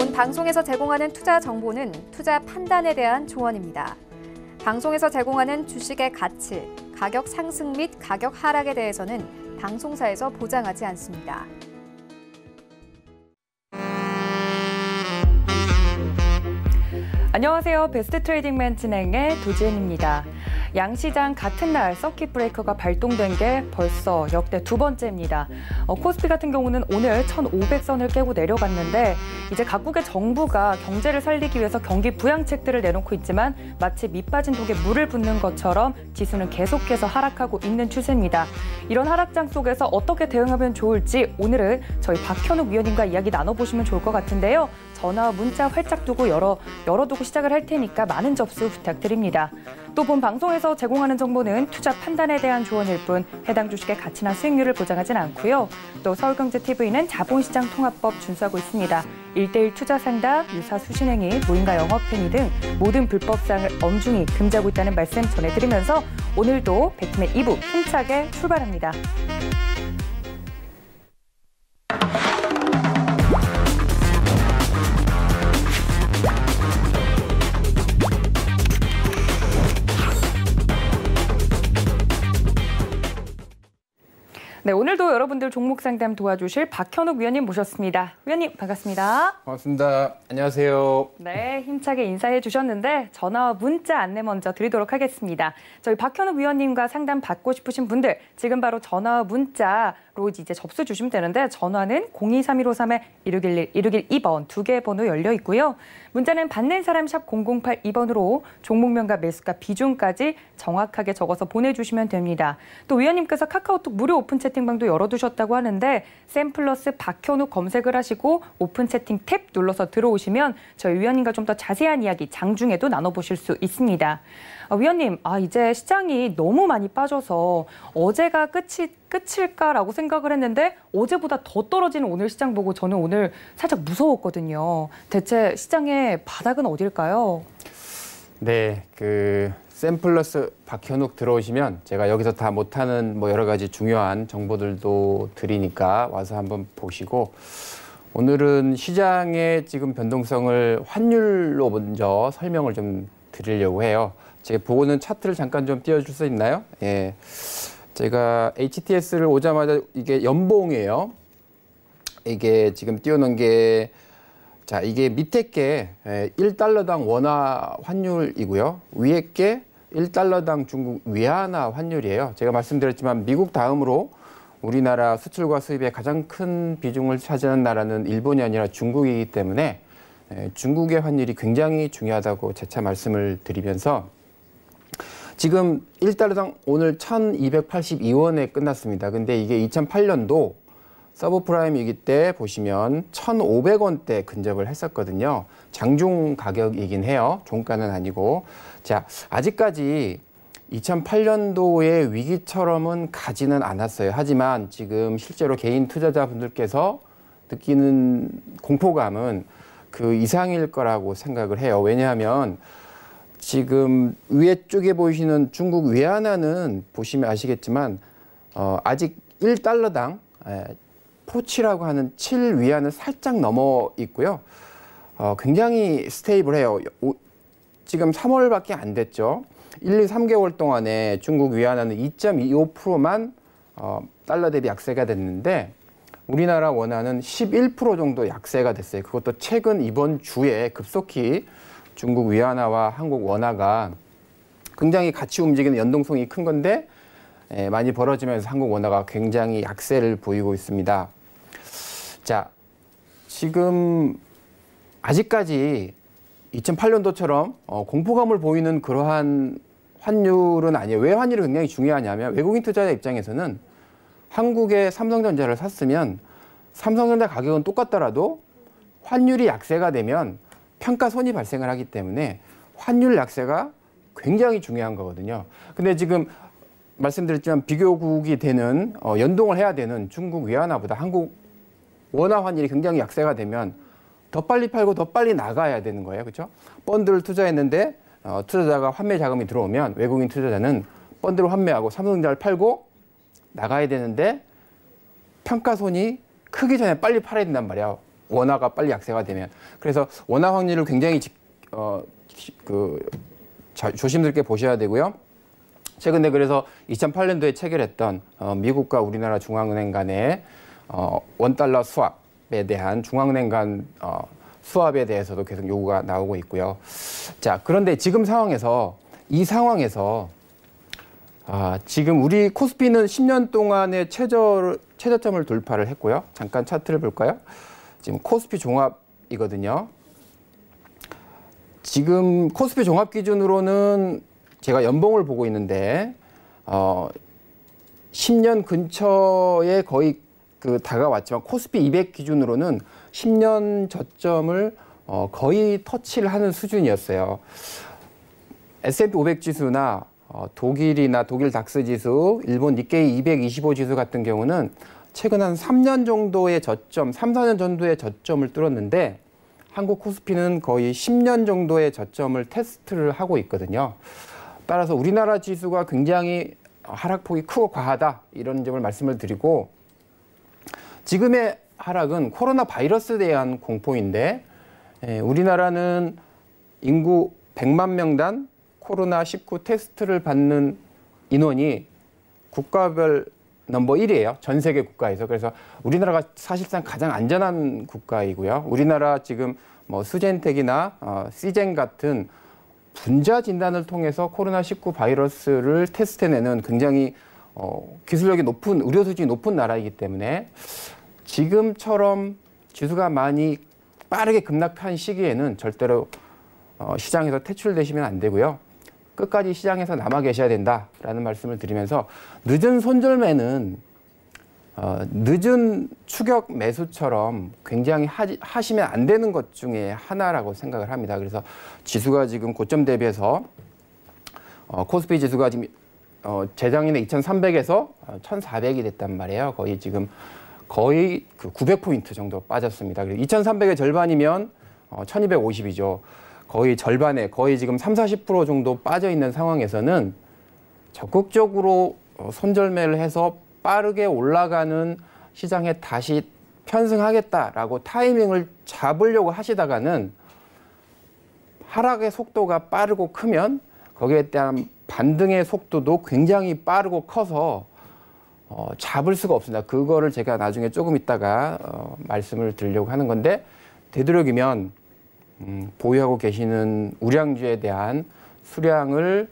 본 방송에서 제공하는 투자 정보는 투자 판단에 대한 조언입니다. 방송에서 제공하는 주식의 가치, 가격 상승 및 가격 하락에 대해서는 방송사에서 보장하지 않습니다. 안녕하세요. 베스트 트레이딩맨 진행의 도지은입니다. 양시장 같은 날 서킷 브레이커가 발동된 게 벌써 역대 두 번째입니다. 코스피 같은 경우는 오늘 1,500선을 깨고 내려갔는데 이제 각국의 정부가 경제를 살리기 위해서 경기 부양책들을 내놓고 있지만 마치 밑 빠진 독에 물을 붓는 것처럼 지수는 계속해서 하락하고 있는 추세입니다. 이런 하락장 속에서 어떻게 대응하면 좋을지 오늘은 저희 박현욱 위원님과 이야기 나눠보시면 좋을 것 같은데요. 전화와 문자 활짝 두고 열어두고 시작을 할 테니까 많은 접수 부탁드립니다. 또 본 방송에서 제공하는 정보는 투자 판단에 대한 조언일 뿐 해당 주식의 가치나 수익률을 보장하진 않고요. 또 서울경제TV는 자본시장 통합법 준수하고 있습니다. 1:1 투자 상담, 유사 수신행위, 무인가 영업행위 등 모든 불법사항을 엄중히 금지하고 있다는 말씀 전해드리면서 오늘도 배트맨 2부 힘차게 출발합니다. 네, 오늘도 여러분들 종목 상담 도와주실 박현욱 위원님 모셨습니다. 위원님 반갑습니다. 반갑습니다. 안녕하세요. 네, 힘차게 인사해 주셨는데 전화와 문자 안내 먼저 드리도록 하겠습니다. 저희 박현욱 위원님과 상담 받고 싶으신 분들 지금 바로 전화와 문자로 이제 접수 주시면 되는데 전화는 023153-1611, 1612번 두 개의 번호 열려 있고요. 문자는 받는 사람 샵 0082번으로 종목명과 매수가 비중까지 정확하게 적어서 보내주시면 됩니다. 또 위원님께서 카카오톡 무료 오픈 채팅방도 열어두셨다고 하는데 샘플러스 박현욱 검색을 하시고 오픈 채팅 탭 눌러서 들어오시면 저희 위원님과 좀 더 자세한 이야기 장중에도 나눠보실 수 있습니다. 위원님, 이제 시장이 너무 많이 빠져서 어제가 끝일까라고 생각을 했는데 어제보다 더 떨어지는 오늘 시장 보고 저는 오늘 살짝 무서웠거든요. 대체 시장의 바닥은 어딜까요? 네, 샘플러스 박현욱 들어오시면 제가 여기서 다 못하는 여러 가지 중요한 정보들도 드리니까 와서 한번 보시고 오늘은 시장의 지금 변동성을 환율로 먼저 설명을 좀 드리려고 해요. 제가 보고는 차트를 잠깐 좀 띄워줄 수 있나요? 예. 제가 HTS를 오자마자 이게 연봉이에요. 이게 지금 띄워놓은 게, 자, 이게 밑에 게 1달러당 원화 환율이고요. 위에 게 1달러당 중국 위안화 환율이에요. 제가 말씀드렸지만 미국 다음으로 우리나라 수출과 수입의 가장 큰 비중을 차지하는 나라는 일본이 아니라 중국이기 때문에 중국의 환율이 굉장히 중요하다고 재차 말씀을 드리면서 지금 1달러당 오늘 1,282원에 끝났습니다. 근데 이게 2008년도 서브프라임 위기 때 보시면 1,500원대 근접을 했었거든요. 장중 가격이긴 해요. 종가는 아니고. 자, 아직까지 2008년도의 위기처럼은 가지는 않았어요. 하지만 지금 실제로 개인 투자자분들께서 느끼는 공포감은 그 이상일 거라고 생각을 해요. 왜냐하면 지금 위에 쪽에 보이시는 중국 위안화는 보시면 아시겠지만 아직 1달러당 포치라고 하는 7위안을 살짝 넘어 있고요. 굉장히 스테이블해요. 지금 3월밖에 안 됐죠. 1, 2, 3개월 동안에 중국 위안화는 2.25%만 달러 대비 약세가 됐는데 우리나라 원화는 11% 정도 약세가 됐어요. 그것도 최근 이번 주에 급속히 중국 위안화와 한국 원화가 굉장히 같이 움직이는 연동성이 큰 건데 많이 벌어지면서 한국 원화가 굉장히 약세를 보이고 있습니다. 자, 지금 아직까지 2008년도처럼 공포감을 보이는 그러한 환율은 아니에요. 왜 환율이 굉장히 중요하냐면 외국인 투자자 입장에서는 한국의 삼성전자를 샀으면 삼성전자 가격은 똑같더라도 환율이 약세가 되면 평가 손이 발생을 하기 때문에 환율 약세가 굉장히 중요한 거거든요. 근데 지금 말씀드렸지만 비교국이 되는 연동을 해야 되는 중국 위안화보다 한국 원화 환율이 굉장히 약세가 되면 더 빨리 팔고 더 빨리 나가야 되는 거예요. 그렇죠? 펀드를 투자했는데 투자자가 환매 자금이 들어오면 외국인 투자자는 펀드를 환매하고 삼성전자를 팔고 나가야 되는데 평가손이 크기 전에 빨리 팔아야 된단 말이야. 원화가 빨리 약세가 되면. 그래서 원화 확률을 굉장히 조심스럽게 보셔야 되고요. 최근에 그래서 2008년도에 체결했던 미국과 우리나라 중앙은행 간의 원달러 수합에 대한 중앙은행 간 수합에 대해서도 계속 요구가 나오고 있고요. 자, 그런데 지금 상황에서 지금 우리 코스피는 10년 동안의 최저점을 돌파를 했고요. 잠깐 차트를 볼까요? 지금 코스피 종합이거든요. 지금 코스피 종합 기준으로는 제가 연봉을 보고 있는데 10년 근처에 거의 다가왔지만 코스피 200 기준으로는 10년 저점을 거의 터치를 하는 수준이었어요. S&P 500 지수나 독일이나 독일 닥스 지수, 일본 니케이 225 지수 같은 경우는 최근 한 3년 정도의 저점, 3, 4년 정도의 저점을 뚫었는데 한국 코스피는 거의 10년 정도의 저점을 테스트를 하고 있거든요. 따라서 우리나라 지수가 굉장히 하락폭이 크고 과하다 이런 점을 말씀을 드리고 지금의 하락은 코로나 바이러스에 대한 공포인데 우리나라는 인구 100만 명당 코로나19 테스트를 받는 인원이 국가별 넘버 1이에요. 전 세계 국가에서. 그래서 우리나라가 사실상 가장 안전한 국가이고요. 우리나라 지금 뭐 수젠텍이나 시젠 같은 분자 진단을 통해서 코로나19 바이러스를 테스트해내는 굉장히 기술력이 높은, 의료 수준이 높은 나라이기 때문에 지금처럼 지수가 많이 빠르게 급락한 시기에는 절대로 시장에서 퇴출되시면 안 되고요. 끝까지 시장에서 남아 계셔야 된다라는 말씀을 드리면서 늦은 손절매는 늦은 추격 매수처럼 굉장히 하시면 안 되는 것 중에 하나라고 생각을 합니다. 그래서 지수가 지금 고점 대비해서 코스피 지수가 지금 재작년에 2,300에서 1,400이 됐단 말이에요. 거의 900포인트 정도 빠졌습니다. 2,300의 절반이면 1,250이죠. 거의 절반에 거의 지금 30-40% 정도 빠져 있는 상황에서는 적극적으로 손절매를 해서 빠르게 올라가는 시장에 다시 편승하겠다라고 타이밍을 잡으려고 하시다가는 하락의 속도가 빠르고 크면 거기에 대한 반등의 속도도 굉장히 빠르고 커서 잡을 수가 없습니다. 그거를 제가 나중에 조금 있다가 말씀을 드리려고 하는 건데 되도록이면 보유하고 계시는 우량주에 대한 수량을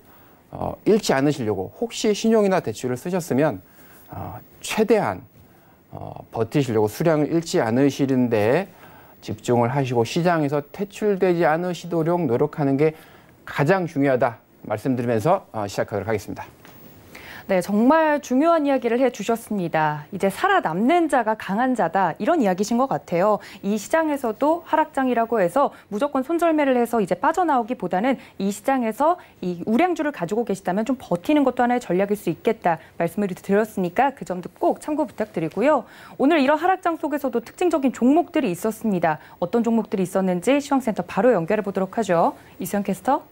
잃지 않으시려고 혹시 신용이나 대출을 쓰셨으면 최대한 버티시려고 수량을 잃지 않으시는 데 집중을 하시고 시장에서 퇴출되지 않으시도록 노력하는 게 가장 중요하다 말씀드리면서 시작하도록 하겠습니다. 네, 정말 중요한 이야기를 해주셨습니다. 이제 살아남는 자가 강한 자다 이런 이야기신 것 같아요. 이 시장에서도 하락장이라고 해서 무조건 손절매를 해서 이제 빠져나오기보다는 이 시장에서 이 우량주를 가지고 계시다면 좀 버티는 것도 하나의 전략일 수 있겠다 말씀을 드렸으니까 그 점도 꼭 참고 부탁드리고요. 오늘 이런 하락장 속에서도 특징적인 종목들이 있었습니다. 어떤 종목들이 있었는지 시황센터 바로 연결해 보도록 하죠. 이수연 캐스터.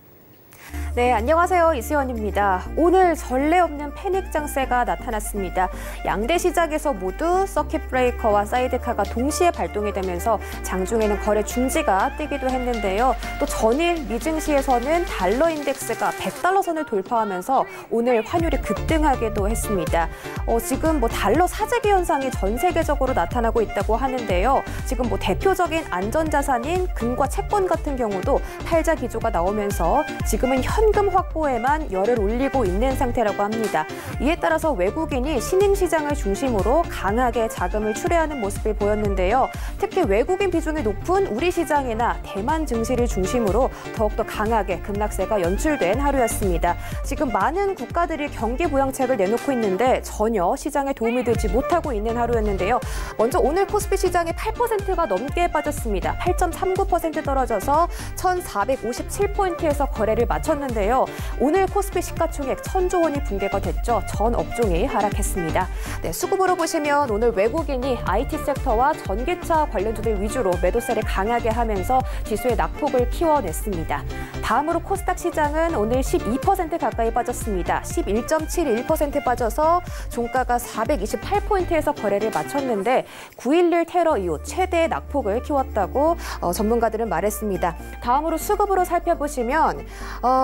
네, 안녕하세요. 이수연입니다. 오늘 전례 없는 패닉 장세가 나타났습니다. 양대 시장에서 모두 서킷 브레이커와 사이드카가 동시에 발동이 되면서 장중에는 거래 중지가 뜨기도 했는데요. 또 전일 미증시에서는 달러 인덱스가 100달러 선을 돌파하면서 오늘 환율이 급등하기도 했습니다. 지금 달러 사재기 현상이 전 세계적으로 나타나고 있다고 하는데요. 지금 대표적인 안전자산인 금과 채권 같은 경우도 팔자 기조가 나오면서 지금은 현금 확보에만 열을 올리고 있는 상태라고 합니다. 이에 따라서 외국인이 신흥시장을 중심으로 강하게 자금을 출회하는 모습을 보였는데요. 특히 외국인 비중이 높은 우리 시장이나 대만 증시를 중심으로 더욱더 강하게 급락세가 연출된 하루였습니다. 지금 많은 국가들이 경기 부양책을 내놓고 있는데 전혀 시장에 도움이 되지 못하고 있는 하루였는데요. 먼저 오늘 코스피 시장이 8%가 넘게 빠졌습니다. 8.39% 떨어져서 1,457포인트에서 거래를 마쳤는데요. 했는데요. 오늘 코스피 시가총액 1,000조 원이 붕괴가 됐죠. 전 업종이 하락했습니다. 네, 수급으로 보시면 오늘 외국인이 IT 섹터와 전기차 관련주들 위주로 매도세를 강하게 하면서 지수의 낙폭을 키워냈습니다. 다음으로 코스닥 시장은 오늘 12% 가까이 빠졌습니다. 11.71% 빠져서 종가가 428포인트에서 거래를 마쳤는데 9.11 테러 이후 최대의 낙폭을 키웠다고 전문가들은 말했습니다. 다음으로 수급으로 살펴보시면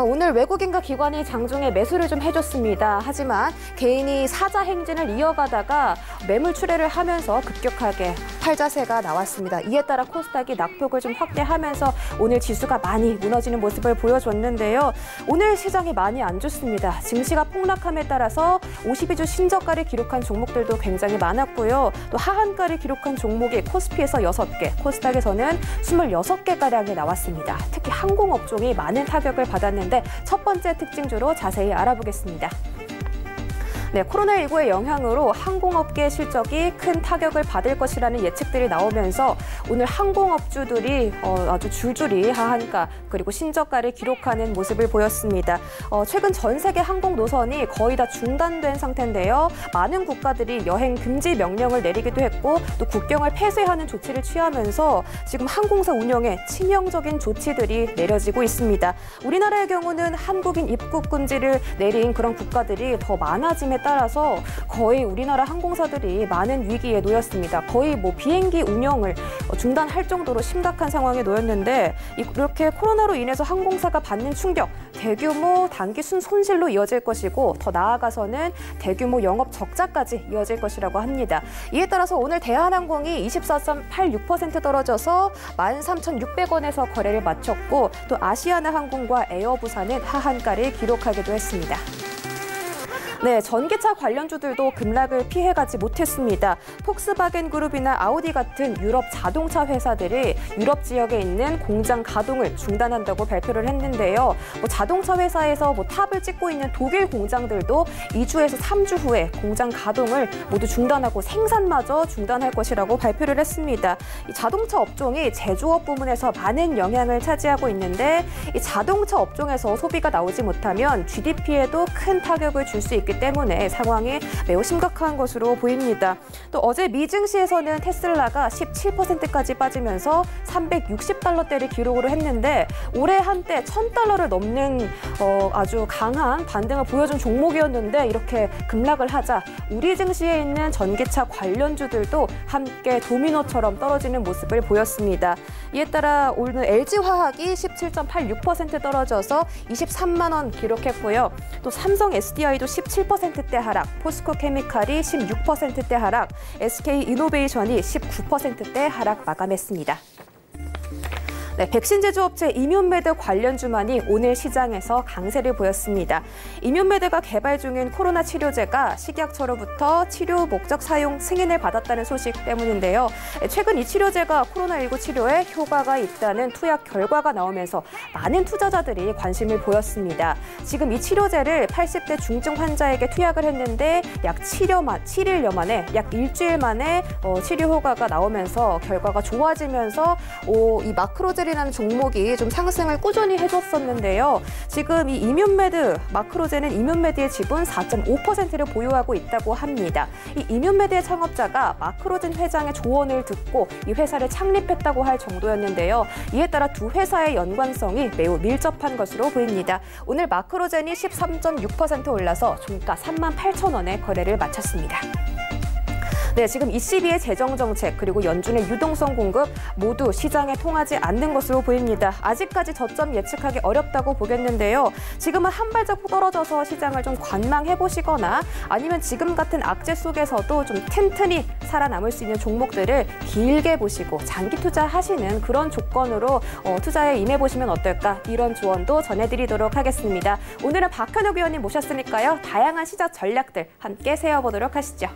오늘 외국인과 기관이 장중에 매수를 좀 해줬습니다. 하지만 개인이 사자 행진을 이어가다가 매물 출회를 하면서 급격하게 팔자세가 나왔습니다. 이에 따라 코스닥이 낙폭을 좀 확대하면서 오늘 지수가 많이 무너지는 모습을 보여줬는데요. 오늘 시장이 많이 안 좋습니다. 증시가 폭락함에 따라서 52주 신저가를 기록한 종목들도 굉장히 많았고요. 또 하한가를 기록한 종목이 코스피에서 6개, 코스닥에서는 26개가량이 나왔습니다. 특히 항공업종이 많은 타격을 받았는데 첫 번째 특징주로 자세히 알아보겠습니다. 네, 코로나19의 영향으로 항공업계 실적이 큰 타격을 받을 것이라는 예측들이 나오면서 오늘 항공업주들이 아주 줄줄이 하한가 그리고 신저가를 기록하는 모습을 보였습니다. 최근 전 세계 항공 노선이 거의 다 중단된 상태인데요. 많은 국가들이 여행 금지 명령을 내리기도 했고 또 국경을 폐쇄하는 조치를 취하면서 지금 항공사 운영에 치명적인 조치들이 내려지고 있습니다. 우리나라의 경우는 한국인 입국 금지를 내린 그런 국가들이 더 많아짐에 따라서 거의 우리나라 항공사들이 많은 위기에 놓였습니다. 거의 비행기 운영을 중단할 정도로 심각한 상황에 놓였는데 이렇게 코로나로 인해서 항공사가 받는 충격, 대규모 단기 손실로 이어질 것이고 더 나아가서는 대규모 영업 적자까지 이어질 것이라고 합니다. 이에 따라서 오늘 대한항공이 24.86% 떨어져서 13,600원에서 거래를 마쳤고 또 아시아나항공과 에어부산은 하한가를 기록하기도 했습니다. 네, 전기차 관련주들도 급락을 피해가지 못했습니다. 폭스바겐 그룹이나 아우디 같은 유럽 자동차 회사들이 유럽 지역에 있는 공장 가동을 중단한다고 발표를 했는데요. 자동차 회사에서 탑을 찍고 있는 독일 공장들도 2주에서 3주 후에 공장 가동을 모두 중단하고 생산마저 중단할 것이라고 발표를 했습니다. 이 자동차 업종이 제조업 부문에서 많은 영향을 차지하고 있는데 이 자동차 업종에서 소비가 나오지 못하면 GDP에도 큰 타격을 줄 수 있기 때문에 상황이 매우 심각한 것으로 보입니다. 또 어제 미 증시에서는 테슬라가 17%까지 빠지면서 360달러대를 기록으로 했는데 올해 한때 1,000달러를 넘는 아주 강한 반등을 보여준 종목이었는데 이렇게 급락을 하자 우리 증시에 있는 전기차 관련주들도 함께 도미노처럼 떨어지는 모습을 보였습니다. 이에 따라 오늘 LG화학이 17.86% 떨어져서 23만 원 기록했고요. 또 삼성 SDI도 17%대 하락, 포스코케미칼이 16%대 하락, SK이노베이션이 19%대 하락 마감했습니다. 네, 백신 제조업체 이뮨메드 관련주만이 오늘 시장에서 강세를 보였습니다. 이뮨메드가 개발 중인 코로나 치료제가 식약처로부터 치료 목적 사용 승인을 받았다는 소식 때문인데요. 최근 이 치료제가 코로나19 치료에 효과가 있다는 투약 결과가 나오면서 많은 투자자들이 관심을 보였습니다. 지금 이 치료제를 80대 중증 환자에게 투약을 했는데 약 7일여 만에, 약 일주일 만에 치료 효과가 나오면서 결과가 좋아지면서 이 마크로젤이라는 종목이 좀 상승을 꾸준히 해줬었는데요. 지금 이 이뮨메드, 마크로젤은 이뮨메드의 지분 4.5%를 보유하고 있다고 합니다. 이 이뮨메드의 창업자가 마크로젠 회장의 조언을 듣고 이 회사를 창립했다고 할 정도였는데요. 이에 따라 두 회사의 연관성이 매우 밀접한 것으로 보입니다. 오늘 마크로젠이 13.6% 올라서 종가 38,000원에 거래를 마쳤습니다. 네, 지금 ECB의 재정정책 그리고 연준의 유동성 공급 모두 시장에 통하지 않는 것으로 보입니다. 아직까지 저점 예측하기 어렵다고 보겠는데요. 지금은 한 발자국 떨어져서 시장을 좀 관망해보시거나 아니면 지금 같은 악재 속에서도 좀 튼튼히 살아남을 수 있는 종목들을 길게 보시고 장기 투자하시는 그런 조건으로 투자에 임해보시면 어떨까 이런 조언도 전해드리도록 하겠습니다. 오늘은 박현욱 위원님 모셨으니까요. 다양한 시작 전략들 함께 세워보도록 하시죠.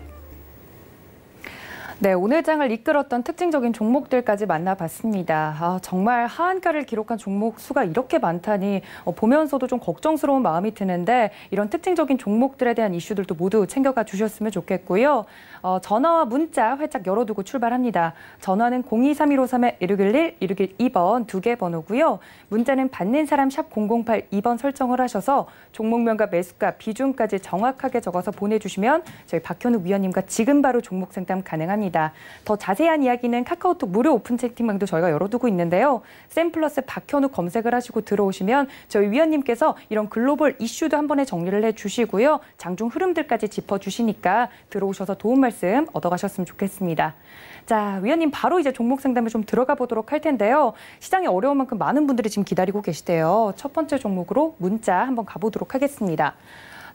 네, 오늘 장을 이끌었던 특징적인 종목들까지 만나봤습니다. 정말 하한가를 기록한 종목 수가 이렇게 많다니 보면서도 좀 걱정스러운 마음이 드는데 이런 특징적인 종목들에 대한 이슈들도 모두 챙겨가 주셨으면 좋겠고요. 전화와 문자 활짝 열어두고 출발합니다. 전화는 023153-1611, 1612번 두 개 번호고요. 문자는 받는 사람 샵 008 2번 설정을 하셔서 종목명과 매수가, 비중까지 정확하게 적어서 보내주시면 저희 박현욱 위원님과 지금 바로 종목 상담 가능합니다. 더 자세한 이야기는 카카오톡 무료 오픈 채팅방도 저희가 열어두고 있는데요. 샘플러스 박현욱 검색을 하시고 들어오시면 저희 위원님께서 이런 글로벌 이슈도 한 번에 정리를 해주시고요. 장중 흐름들까지 짚어주시니까 들어오셔서 도움 말씀 얻어가셨으면 좋겠습니다. 자, 위원님 바로 이제 종목 상담에 좀 들어가 보도록 할 텐데요. 시장이 어려운 만큼 많은 분들이 지금 기다리고 계시대요. 첫 번째 종목으로 문자 한번 가보도록 하겠습니다.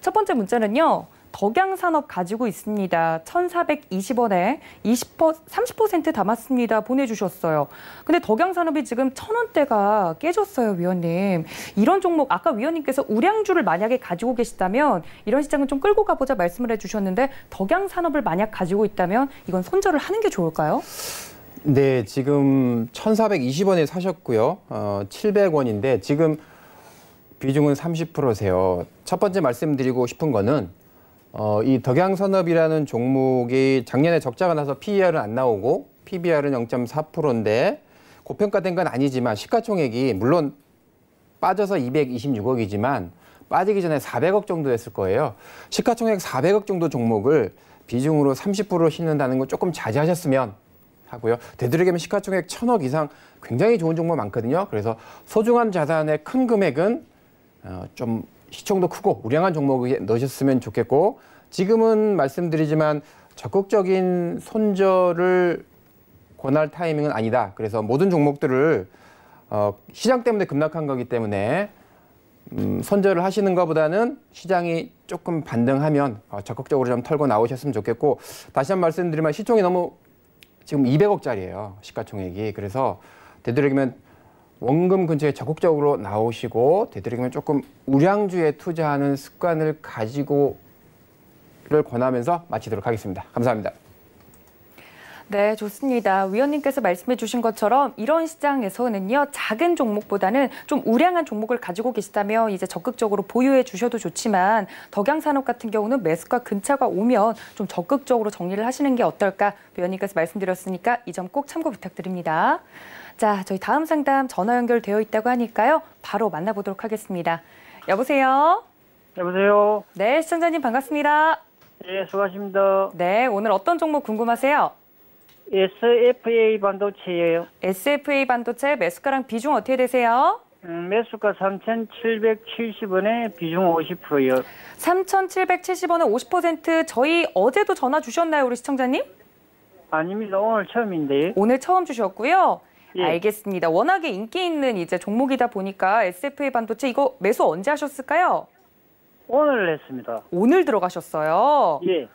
첫 번째 문자는요. 덕양산업 가지고 있습니다. 1,420원에 30% 담았습니다. 보내주셨어요. 근데 덕양산업이 지금 1,000원대가 깨졌어요, 위원님. 이런 종목, 아까 위원님께서 우량주를 만약에 가지고 계시다면 이런 시장은 좀 끌고 가보자 말씀을 해주셨는데 덕양산업을 만약 가지고 있다면 이건 손절을 하는 게 좋을까요? 네, 지금 1,420원에 사셨고요. 700원인데 지금 비중은 30%세요. 첫 번째 말씀드리고 싶은 거는 이 덕양산업이라는 종목이 작년에 적자가 나서 PER은 안 나오고 PBR은 0.4%인데 고평가된 건 아니지만 시가총액이 물론 빠져서 226억이지만 빠지기 전에 400억 정도 됐을 거예요. 시가총액 400억 정도 종목을 비중으로 30% 싣는다는 건 조금 자제하셨으면 하고요. 되도록이면 시가총액 1,000억 이상 굉장히 좋은 종목 많거든요. 그래서 소중한 자산의 큰 금액은 좀 시총도 크고 우량한 종목에 넣으셨으면 좋겠고 지금은 말씀드리지만 적극적인 손절을 권할 타이밍은 아니다. 그래서 모든 종목들을 시장 때문에 급락한 거기 때문에 손절을 하시는 것보다는 시장이 조금 반등하면 적극적으로 좀 털고 나오셨으면 좋겠고 다시 한번 말씀드리면 시총이 너무 지금 200억짜리예요. 시가총액이. 그래서 되도록이면 원금 근처에 적극적으로 나오시고 되도록이면 조금 우량주에 투자하는 습관을 가지고를 권하면서 마치도록 하겠습니다. 감사합니다. 네, 좋습니다. 위원님께서 말씀해 주신 것처럼 이런 시장에서는요, 작은 종목보다는 좀 우량한 종목을 가지고 계시다면 이제 적극적으로 보유해 주셔도 좋지만 덕양산업 같은 경우는 매수가 근처가 오면 좀 적극적으로 정리를 하시는 게 어떨까 위원님께서 말씀드렸으니까 이 점 꼭 참고 부탁드립니다. 자, 저희 다음 상담 전화 연결되어 있다고 하니까요. 바로 만나보도록 하겠습니다. 여보세요? 여보세요? 네, 시청자님 반갑습니다. 예, 수고하십니다. 네, 오늘 어떤 종목 궁금하세요? SFA 반도체예요. SFA 반도체 매수가랑 비중 어떻게 되세요? 매수가 3,770원에 비중 50%요. 3,770원에 50%. 저희 어제도 전화 주셨나요, 우리 시청자님? 아닙니다. 오늘 처음인데. 오늘 처음 주셨고요. 예. 알겠습니다. 워낙에 인기 있는 이제 종목이다 보니까 SFA 반도체 이거 매수 언제 하셨을까요? 오늘 했습니다. 오늘 들어가셨어요. 예.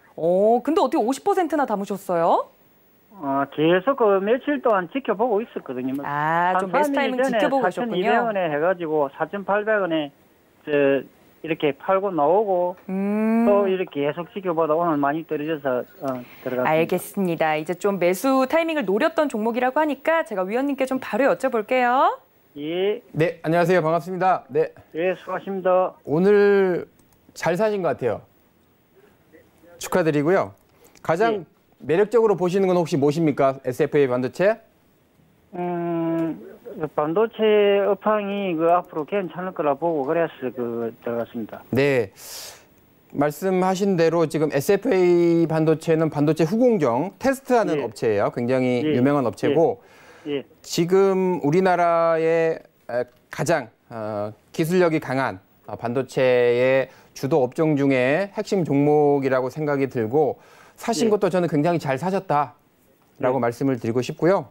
근데 어떻게 50%나 담으셨어요? 계속 며칠 동안 지켜보고 있었거든요. 좀 매수 타이밍 지켜보고 계셨군요. 4,200원에 해가지고 4,800원에 이렇게 팔고 나오고 또 이렇게 계속 지켜보다 오늘 많이 떨어져서 들어갔습니다. 알겠습니다. 이제 좀 매수 타이밍을 노렸던 종목이라고 하니까 제가 위원님께 좀 바로 여쭤볼게요. 예. 네, 안녕하세요. 반갑습니다. 네. 예, 수고하십니다. 오늘 잘 사신 것 같아요. 축하드리고요. 가장 예. 매력적으로 보시는 건 혹시 무엇입니까? SFA 반도체? 반도체 업황이 앞으로 괜찮을 거라 보고 그래서 들어갔습니다. 네. 말씀하신 대로 지금 SFA 반도체는 반도체 후공정 테스트하는 예. 업체예요. 굉장히 예. 유명한 업체고 예. 지금 우리나라의 가장 기술력이 강한 반도체의 주도 업종 중에 핵심 종목이라고 생각이 들고 사신 예. 것도 저는 굉장히 잘 사셨다라고 예. 말씀을 드리고 싶고요.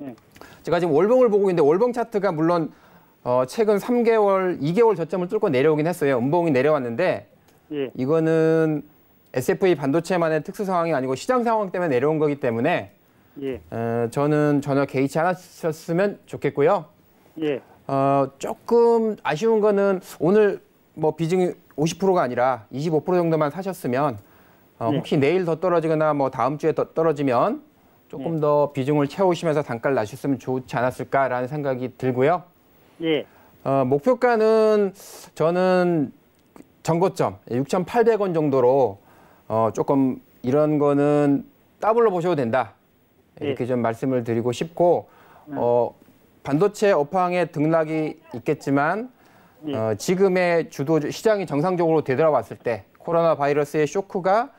예. 제가 지금 월봉을 보고 있는데 월봉 차트가 물론 최근 3개월, 2개월 저점을 뚫고 내려오긴 했어요. 음봉이 내려왔는데 예. 이거는 SFA 반도체만의 특수 상황이 아니고 시장 상황 때문에 내려온 거기 때문에 예. 저는 전혀 개의치 않았으면 좋겠고요. 예. 조금 아쉬운 거는 오늘 뭐 비중이 50%가 아니라 25% 정도만 사셨으면 혹시 내일 더 떨어지거나 뭐 다음 주에 더 떨어지면 조금 더 비중을 채우시면서 단가를 낮췄으면 좋지 않았을까라는 생각이 들고요. 예. 목표가는 저는 전고점 6,800원 정도로 조금 이런 거는 더블로 보셔도 된다. 이렇게 좀 말씀을 드리고 싶고 반도체 업황의 등락이 있겠지만 지금의 시장이 정상적으로 되돌아왔을 때 코로나 바이러스의 쇼크가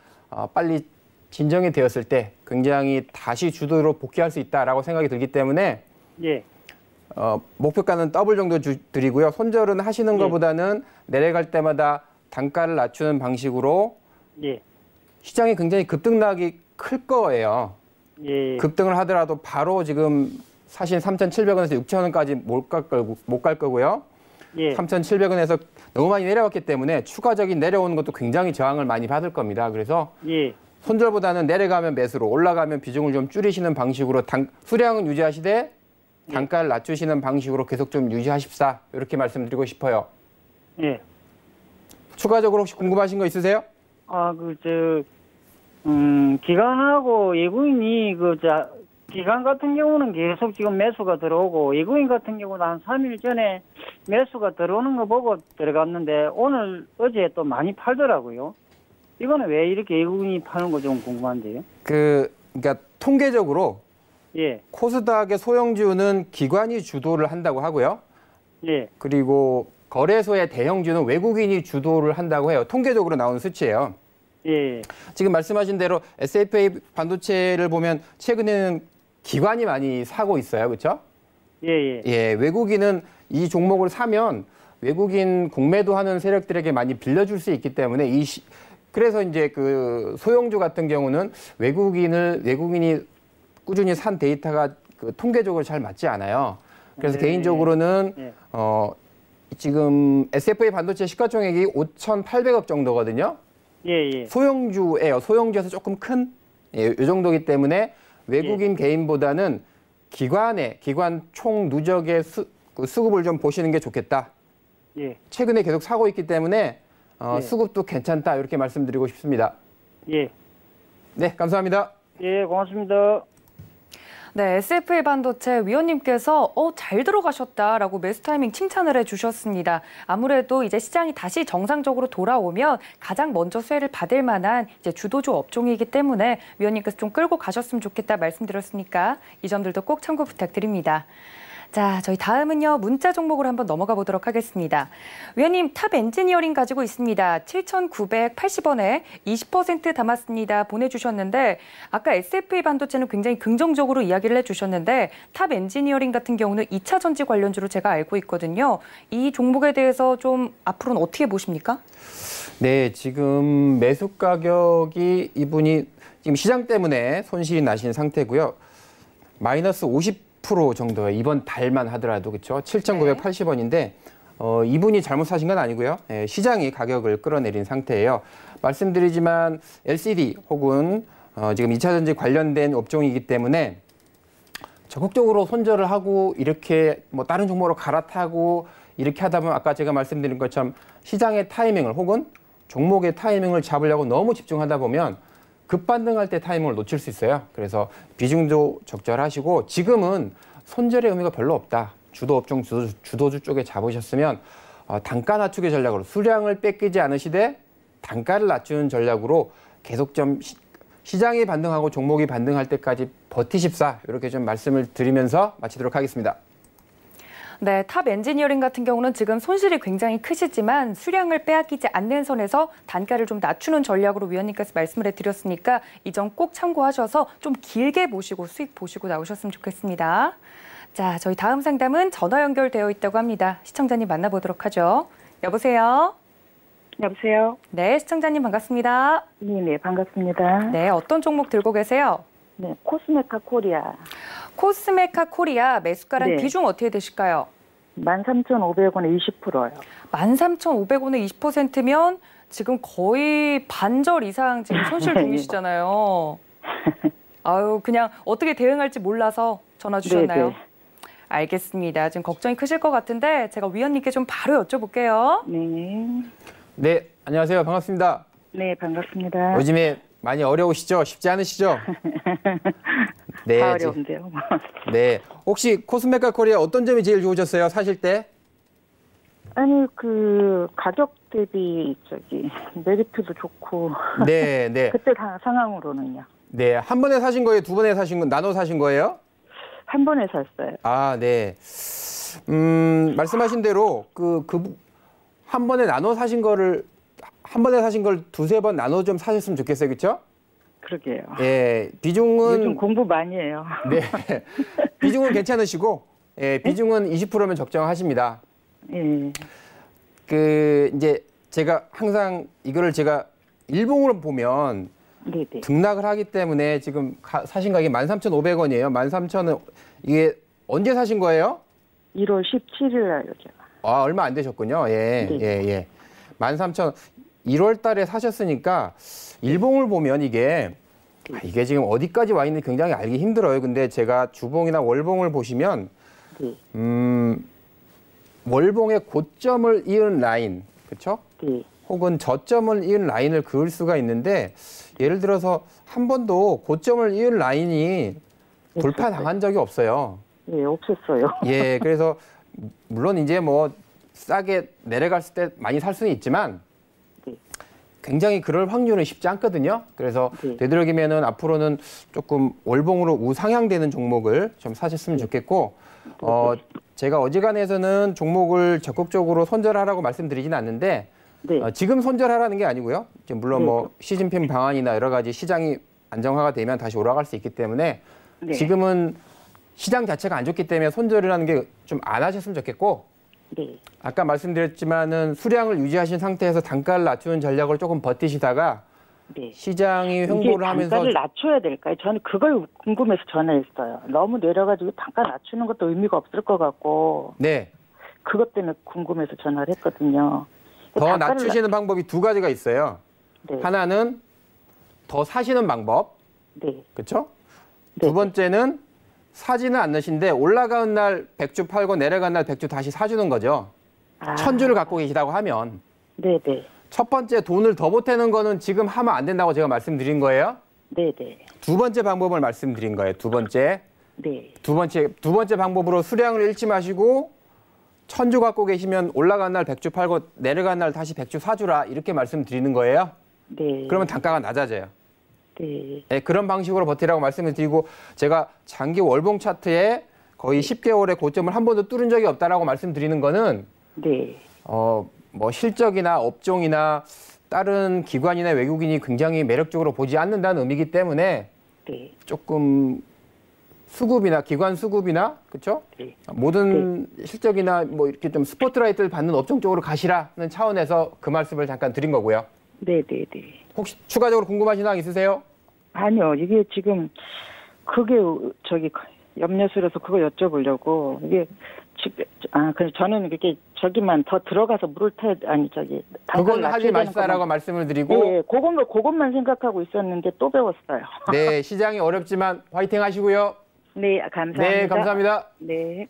빨리 진정이 되었을 때 굉장히 다시 주도로 복귀할 수 있다라고 생각이 들기 때문에 예. 목표가는 더블 정도 드리고요. 손절은 하시는 것보다는 내려갈 때마다 단가를 낮추는 방식으로 예. 시장이 굉장히 급등락이 클 거예요. 예. 급등을 하더라도 바로 지금 사실 3,700원에서 6,000원까지 못 갈 거고요. 예. 3,700원에서 너무 많이 내려왔기 때문에 추가적인 내려오는 것도 굉장히 저항을 많이 받을 겁니다. 그래서 예. 손절보다는 내려가면 매수로 올라가면 비중을 좀 줄이시는 방식으로 수량은 유지하시되 단가를 낮추시는 방식으로 계속 좀 유지하십사 이렇게 말씀드리고 싶어요. 예. 추가적으로 혹시 궁금하신 거 있으세요? 기관하고 외국인이 기관 같은 경우는 계속 지금 매수가 들어오고 외국인 같은 경우는 한 3일 전에 매수가 들어오는 거 보고 들어갔는데 오늘 어제 또 많이 팔더라고요. 이거는 왜 이렇게 외국인이 파는 거 좀 궁금한데요. 그러니까 통계적으로 예. 코스닥의 소형주는 기관이 주도를 한다고 하고요. 예. 그리고 거래소의 대형주는 외국인이 주도를 한다고 해요. 통계적으로 나오는 수치예요. 예. 지금 말씀하신 대로 SFA 반도체를 보면 최근에는 기관이 많이 사고 있어요. 그렇죠? 예. 예, 외국인은 이 종목을 사면 외국인 공매도 하는 세력들에게 많이 빌려줄 수 있기 때문에 그래서 이제 그 소형주 같은 경우는 외국인이 꾸준히 산 데이터가 통계적으로 잘 맞지 않아요. 그래서 개인적으로는 지금 SFA 반도체 시가총액이 5,800억 정도거든요. 예. 소형주예요. 소형주에서 조금 큰 이 정도이기 때문에 외국인 개인보다는 기관 총 누적의 수급을 좀 보시는 게 좋겠다. 예. 최근에 계속 사고 있기 때문에 수급도 괜찮다 이렇게 말씀드리고 싶습니다. 예. 네, 감사합니다. 예, 고맙습니다. 네, SFA 반도체 위원님께서 잘 들어가셨다라고 매수 타이밍 칭찬을 해주셨습니다. 아무래도 이제 시장이 다시 정상적으로 돌아오면 가장 먼저 수혜를 받을 만한 이제 주도주 업종이기 때문에 위원님께서 좀 끌고 가셨으면 좋겠다 말씀드렸으니까 이 점들도 꼭 참고 부탁드립니다. 자, 저희 다음은요. 문자 종목으로 한번 넘어가 보도록 하겠습니다. 위원님, 탑 엔지니어링 가지고 있습니다. 7,980원에 20% 담았습니다. 보내주셨는데 아까 SFA 반도체는 굉장히 긍정적으로 이야기를 해주셨는데 탑 엔지니어링 같은 경우는 2차 전지 관련주로 제가 알고 있거든요. 이 종목에 대해서 좀 앞으로는 어떻게 보십니까? 네, 지금 매수 가격이 이분이 지금 시장 때문에 손실이 나신 상태고요. 마이너스 50% 정도예요. 이번 달만 하더라도 그렇죠. 7,980원인데 이분이 잘못 사신 건 아니고요. 시장이 가격을 끌어내린 상태예요. 말씀드리지만 LCD 혹은 지금 2차 전지 관련된 업종이기 때문에 적극적으로 손절을 하고 이렇게 뭐 다른 종목으로 갈아타고 이렇게 하다 보면 아까 제가 말씀드린 것처럼 시장의 타이밍을 혹은 종목의 타이밍을 잡으려고 너무 집중하다 보면 급반등할 때 타이밍을 놓칠 수 있어요. 그래서 비중도 적절하시고 지금은 손절의 의미가 별로 없다. 주도 업종, 주도주 쪽에 잡으셨으면 단가 낮추기 전략으로 수량을 뺏기지 않으시되 단가를 낮추는 전략으로 계속 좀 시장이 반등하고 종목이 반등할 때까지 버티십사 이렇게 좀 말씀을 드리면서 마치도록 하겠습니다. 네, 탑 엔지니어링 같은 경우는 지금 손실이 굉장히 크시지만 수량을 빼앗기지 않는 선에서 단가를 좀 낮추는 전략으로 위원님께서 말씀을 해드렸으니까 이 점 꼭 참고하셔서 좀 길게 보시고 수익 보시고 나오셨으면 좋겠습니다. 자, 저희 다음 상담은 전화 연결되어 있다고 합니다. 시청자님 만나보도록 하죠. 여보세요? 여보세요? 네, 시청자님 반갑습니다. 네, 반갑습니다. 네, 어떤 종목 들고 계세요? 네, 코스메카 코리아. 코스메카 코리아 매수가랑 네. 비중 어떻게 되실까요? 13,500원에 20%요. 13,500원에 20%면 지금 거의 반절 이상 지금 손실 중이시잖아요. 아유, 그냥 어떻게 대응할지 몰라서 전화 주셨나요? 네. 알겠습니다. 지금 걱정이 크실 것 같은데 제가 위원님께 좀 바로 여쭤볼게요. 네. 네, 안녕하세요. 반갑습니다. 네, 반갑습니다. 요즘에 많이 어려우시죠? 쉽지 않으시죠? 네. 다 어려운데요. 네. 혹시 코스메카 코리아 어떤 점이 제일 좋으셨어요? 사실 때? 아니 그 가격 대비 메리트도 좋고. 네, 네. 그때 상황으로는요. 네. 한 번에 사신 거예요? 두 번에 사신 거 나눠 사신 거예요? 한 번에 샀어요. 아, 네. 말씀하신 대로 한 번에 나눠 사신 거를 한 번에 사신 걸 두세 번 나눠 좀 사셨으면 좋겠어요. 그렇죠? 그러게요. 예. 비중은 요즘 공부 많이 해요. 네. 비중은 괜찮으시고 예, 비중은 20%면 적정하십니다. 예. 이제 제가 항상 이거를 제가 일봉으로 보면 네네. 등락을 하기 때문에 지금 사신 가격이 13,500원이에요. 13,000원 이게 언제 사신 거예요? 1월 17일 날요, 제가. 아, 얼마 안 되셨군요. 예, 네. 예, 예. 13,000원 1월 달에 사셨으니까 일봉을 보면 이게 지금 어디까지 와 있는지 굉장히 알기 힘들어요. 근데 제가 주봉이나 월봉을 보시면 네. 월봉의 고점을 이은 라인, 그렇죠? 네. 혹은 저점을 이은 라인을 그을 수가 있는데 예를 들어서 한 번도 고점을 이은 라인이 돌파당한 적이 없어요. 예, 없었어요. 예, 그래서 물론 이제 뭐 싸게 내려갔을 때 많이 살 수는 있지만 네. 굉장히 그럴 확률은 쉽지 않거든요. 그래서 네. 되도록이면은 앞으로는 조금 월봉으로 우상향되는 종목을 좀 사셨으면 좋겠고, 제가 어지간해서는 종목을 적극적으로 손절하라고 말씀드리진 않는데, 네. 지금 손절하라는 게 아니고요. 지금 물론 네. 뭐 시진핑 방안이나 여러 가지 시장이 안정화가 되면 다시 올라갈 수 있기 때문에 네. 지금은 시장 자체가 안 좋기 때문에 손절이라는 게 좀 안 하셨으면 좋겠고, 네. 아까 말씀드렸지만은 수량을 유지하신 상태에서 단가를 낮추는 전략을 조금 버티시다가 네. 시장이 이게 횡보를 하면서 단가를 낮춰야 될까요? 저는 그걸 궁금해서 전화했어요. 너무 내려가지고 단가 낮추는 것도 의미가 없을 것 같고 네, 그것 때문에 궁금해서 전화를 했거든요. 더 단가를 낮추시는 방법이 두 가지가 있어요. 네. 하나는 더 사시는 방법, 네. 그렇죠? 네. 두 번째는 사지는 않으신데 올라가는 날 100주 팔고 내려간 날 100주 다시 사주는 거죠. 아. 1000주를 갖고 계시다고 하면 네네. 첫 번째 돈을 더 보태는 거는 지금 하면 안 된다고 제가 말씀드린 거예요. 네네. 두 번째 방법을 말씀드린 거예요. 두 번째 방법으로 수량을 잃지 마시고 1000주 갖고 계시면 올라간 날 100주 팔고 내려간 날 다시 100주 사주라 이렇게 말씀드리는 거예요. 네. 그러면 단가가 낮아져요. 네. 네, 그런 방식으로 버티라고 말씀을 드리고 제가 장기 월봉 차트에 거의 10개월의 고점을 한 번도 뚫은 적이 없다라고 말씀드리는 거는 네. 뭐 실적이나 업종이나 다른 기관이나 외국인이 굉장히 매력적으로 보지 않는다는 의미이기 때문에 네. 조금 수급이나 기관 수급이나 그렇죠? 네. 모든 실적이나 뭐 이렇게 좀 스포트라이트를 받는 업종 쪽으로 가시라는 차원에서 그 말씀을 잠깐 드린 거고요. 네네네. 혹시 추가적으로 궁금하신 사항 있으세요? 아니요. 이게 지금 그게 염려스러워서 그거 여쭤보려고 이게 그래서 저는 이렇게 저기만 더 들어가서 물을 그건 하지 마시라고 말씀을 드리고 네, 그것만 생각하고 있었는데 또 배웠어요. 네, 시장이 어렵지만 화이팅 하시고요. 네, 감사합니다. 네, 감사합니다. 네.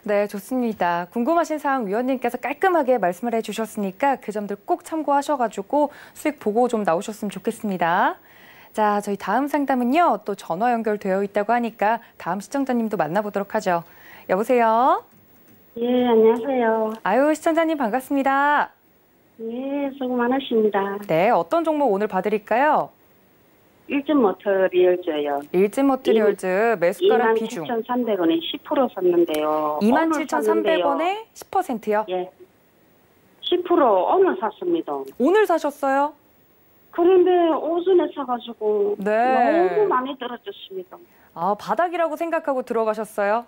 네, 좋습니다. 궁금하신 사항 위원님께서 깔끔하게 말씀을 해주셨으니까 그 점들 꼭 참고하셔가지고 수익 보고 좀 나오셨으면 좋겠습니다. 자, 저희 다음 상담은요, 또 전화 연결되어 있다고 하니까 다음 시청자님도 만나보도록 하죠. 여보세요? 예, 안녕하세요. 아유, 시청자님 반갑습니다. 예, 수고 많으십니다. 네, 어떤 종목 오늘 봐드릴까요? 일진모터리얼즈요. 일진모트리얼즈 매수가랑 비중. 27,300원에 10% 샀는데요. 27,300원에 10%요? 예. 10% 오늘 샀습니다. 오늘 사셨어요? 그런데 오전에 사가지고 네. 너무 많이 떨어졌습니다. 아, 바닥이라고 생각하고 들어가셨어요?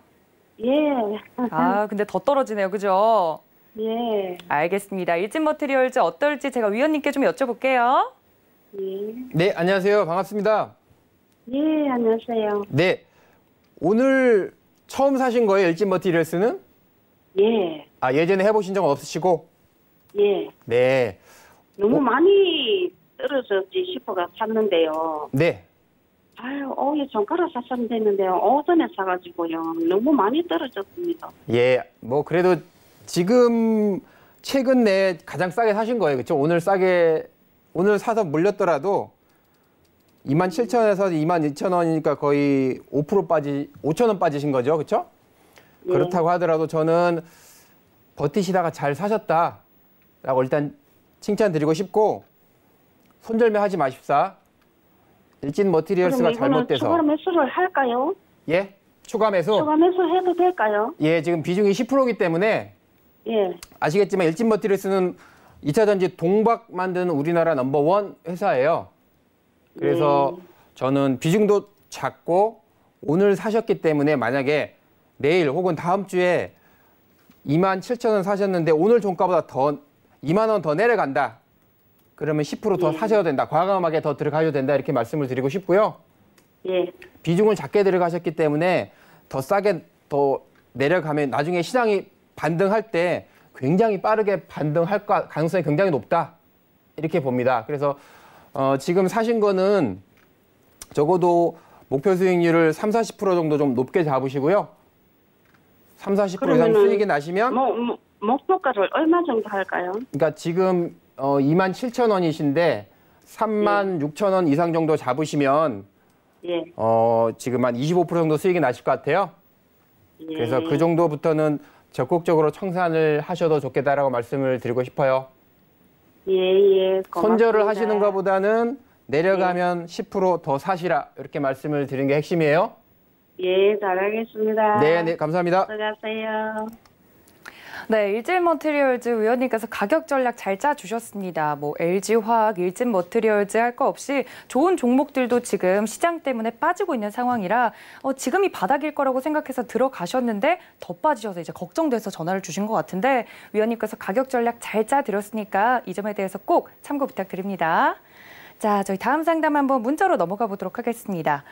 예. 아, 근데 더 떨어지네요. 그죠? 예. 알겠습니다. 일진머트리얼즈 어떨지 제가 위원님께 좀 여쭤볼게요. 예. 네, 안녕하세요. 반갑습니다. 예, 안녕하세요. 네, 오늘 처음 사신 거예요, 일진머티리얼스는? 예. 아, 예전에 해보신 적은 없으시고? 예. 네. 너무 많이 떨어졌지 싶어가 샀는데요. 네. 아유, 오후에 종가로 샀으면 됐는데요. 오전에 사가지고요. 너무 많이 떨어졌습니다. 예, 뭐 그래도 지금 최근 내에 가장 싸게 사신 거예요, 그렇죠? 오늘 사서 물렸더라도 27,000원에서 22,000원이니까 거의 5,000원 빠지신 거죠, 그렇죠? 예. 그렇다고 하더라도 저는 버티시다가 잘 사셨다라고 일단 칭찬드리고 싶고 손절매 하지 마십사. 일진 머티리얼스가 잘못돼서. 추가 매수를 할까요? 예? 추가 매수? 추가 매수 해도 될까요? 예, 지금 비중이 10%이기 때문에 예. 아시겠지만 일진 머티리얼스는 2차 전지 동박 만드는 우리나라 넘버원 회사예요. 그래서 저는 비중도 작고 오늘 사셨기 때문에 만약에 내일 혹은 다음 주에 27,000원 사셨는데 오늘 종가보다 더 2만 원 더 내려간다. 그러면 10% 더 사셔도 된다. 과감하게 더 들어가셔도 된다. 이렇게 말씀을 드리고 싶고요. 예. 비중을 작게 들어가셨기 때문에 더 싸게 더 내려가면 나중에 시장이 반등할 때 굉장히 빠르게 반등할 가능성이 굉장히 높다. 이렇게 봅니다. 그래서 지금 사신 거는 적어도 목표 수익률을 30, 40% 정도 좀 높게 잡으시고요. 30, 40% 이상 수익이 나시면 목표가를 얼마 정도 할까요? 그러니까 지금 27,000원이신데 36,000원 이상 정도 잡으시면 예. 지금 한 25% 정도 수익이 나실 것 같아요. 예. 그래서 그 정도부터는 적극적으로 청산을 하셔도 좋겠다라고 말씀을 드리고 싶어요. 예, 예. 고맙습니다. 손절을 하시는 것보다는 내려가면 10% 더 사시라 이렇게 말씀을 드리는 게 핵심이에요. 예, 잘하겠습니다. 네, 감사합니다. 들어가세요. 네, 일진 머티리얼즈 위원님께서 가격 전략 잘 짜주셨습니다. 뭐 LG화학, 일진 머티리얼즈 할 거 없이 좋은 종목들도 지금 시장 때문에 빠지고 있는 상황이라 지금이 바닥일 거라고 생각해서 들어가셨는데 더 빠지셔서 이제 걱정돼서 전화를 주신 것 같은데 위원님께서 가격 전략 잘 짜드렸으니까 이 점에 대해서 꼭 참고 부탁드립니다. 자, 저희 다음 상담 한번 문자로 넘어가 보도록 하겠습니다.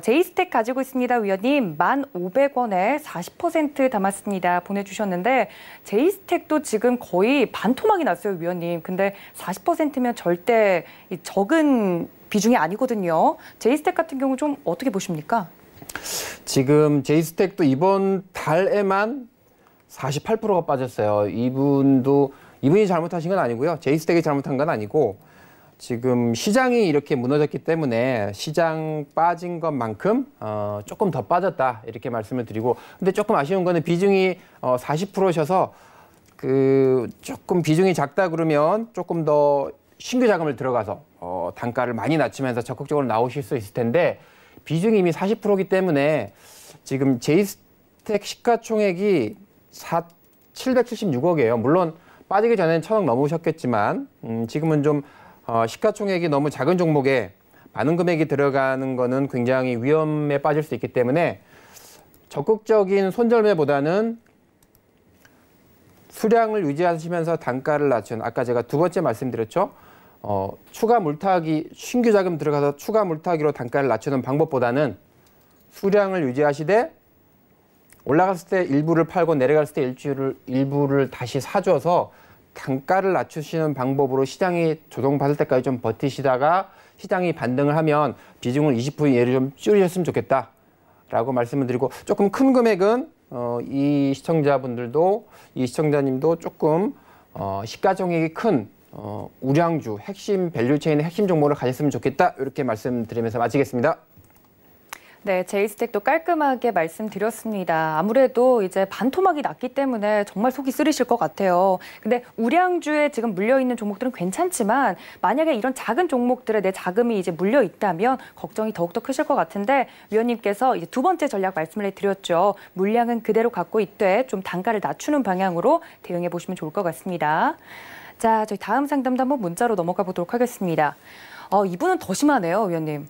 제이스택 가지고 있습니다, 위원님. 1,500원에 40% 담았습니다. 보내주셨는데 제이스택도 지금 거의 반토막이 났어요, 위원님. 근데 40%면 절대 적은 비중이 아니거든요. 제이스택 같은 경우 좀 어떻게 보십니까? 지금 제이스택도 이번 달에만 48%가 빠졌어요. 이분이 잘못하신 건 아니고요. 제이스택이 잘못한 건 아니고 지금 시장이 이렇게 무너졌기 때문에 시장 빠진 것만큼 조금 더 빠졌다 이렇게 말씀을 드리고 근데 조금 아쉬운 거는 비중이 40%셔서 조금 비중이 작다 그러면 조금 더 신규 자금을 들어가서 단가를 많이 낮추면서 적극적으로 나오실 수 있을 텐데 비중이 이미 40%이기 때문에 지금 제이스택 시가총액이 776억이에요. 물론 빠지기 전에는 1,000억 넘으셨겠지만 지금은 좀 시가총액이 너무 작은 종목에 많은 금액이 들어가는 거는 굉장히 위험에 빠질 수 있기 때문에 적극적인 손절매보다는 수량을 유지하시면서 단가를 낮춘 아까 제가 두 번째 말씀드렸죠. 추가 물타기 신규 자금 들어가서 추가 물타기로 단가를 낮추는 방법보다는 수량을 유지하시되 올라갔을 때 일부를 팔고 내려갔을 때 일부를 다시 사줘서 단가를 낮추시는 방법으로 시장이 조정받을 때까지 좀 버티시다가 시장이 반등을 하면 비중을 20% 이하로 좀 줄이셨으면 좋겠다라고 말씀을 드리고 조금 큰 금액은 이 시청자님도 조금 시가총액이 큰 우량주, 핵심 밸류체인의 핵심 종목을 가졌으면 좋겠다 이렇게 말씀드리면서 마치겠습니다. 네, 제이스택도 깔끔하게 말씀드렸습니다. 아무래도 이제 반토막이 났기 때문에 정말 속이 쓰리실 것 같아요. 근데 우량주에 지금 물려있는 종목들은 괜찮지만 만약에 이런 작은 종목들에 내 자금이 이제 물려있다면 걱정이 더욱더 크실 것 같은데 위원님께서 이제 두 번째 전략 말씀을 해드렸죠. 물량은 그대로 갖고 있되 좀 단가를 낮추는 방향으로 대응해 보시면 좋을 것 같습니다. 자, 저희 다음 상담도 한번 문자로 넘어가 보도록 하겠습니다. 이분은 더 심하네요, 위원님.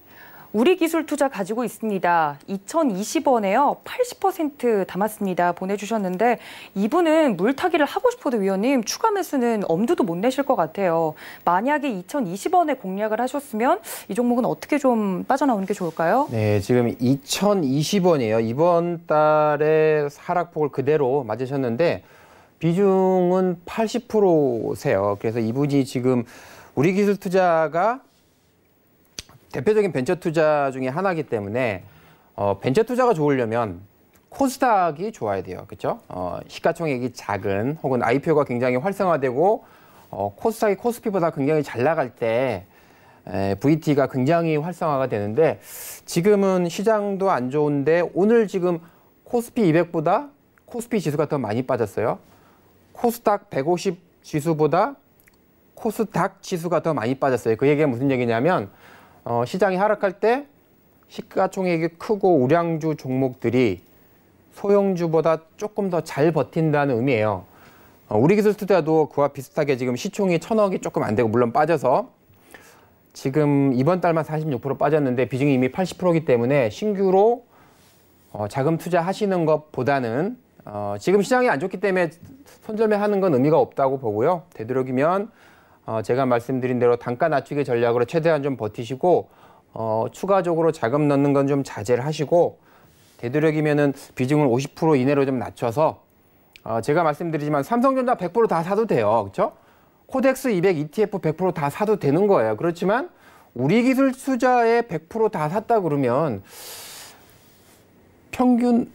우리기술투자 가지고 있습니다. 2,020원에요. 80% 담았습니다. 보내주셨는데 이분은 물타기를 하고 싶어도 위원님 추가 매수는 엄두도 못 내실 것 같아요. 만약에 2,020원에 공략을 하셨으면 이 종목은 어떻게 좀 빠져나오는 게 좋을까요? 네, 지금 2,020원이에요. 이번 달에 하락폭을 그대로 맞으셨는데 비중은 80%세요. 그래서 이분이 지금 우리기술투자가 대표적인 벤처 투자 중에 하나이기 때문에 벤처 투자가 좋으려면 코스닥이 좋아야 돼요. 그렇죠? 시가총액이 작은 혹은 IPO가 굉장히 활성화되고 코스닥이 코스피보다 굉장히 잘 나갈 때 VT가 굉장히 활성화가 되는데 지금은 시장도 안 좋은데 오늘 지금 코스피 200보다 코스피 지수가 더 많이 빠졌어요. 코스닥 150 지수보다 코스닥 지수가 더 많이 빠졌어요. 그 얘기가 무슨 얘기냐면 시장이 하락할 때 시가총액이 크고 우량주 종목들이 소형주보다 조금 더 잘 버틴다는 의미예요. 우리기술투자도 그와 비슷하게 지금 시총이 1,000억이 조금 안 되고 물론 빠져서 지금 이번 달만 46% 빠졌는데 비중이 이미 80%이기 때문에 신규로 자금 투자하시는 것보다는 지금 시장이 안 좋기 때문에 손절매하는 건 의미가 없다고 보고요. 되도록이면 제가 말씀드린 대로 단가 낮추기 전략으로 최대한 좀 버티시고 추가적으로 자금 넣는 건 좀 자제를 하시고 되도록이면은 비중을 50% 이내로 좀 낮춰서 제가 말씀드리지만 삼성전자 100% 다 사도 돼요. 그렇죠? 코덱스 200 ETF 100% 다 사도 되는 거예요. 그렇지만 우리기술 투자에 100% 다 샀다 그러면 평균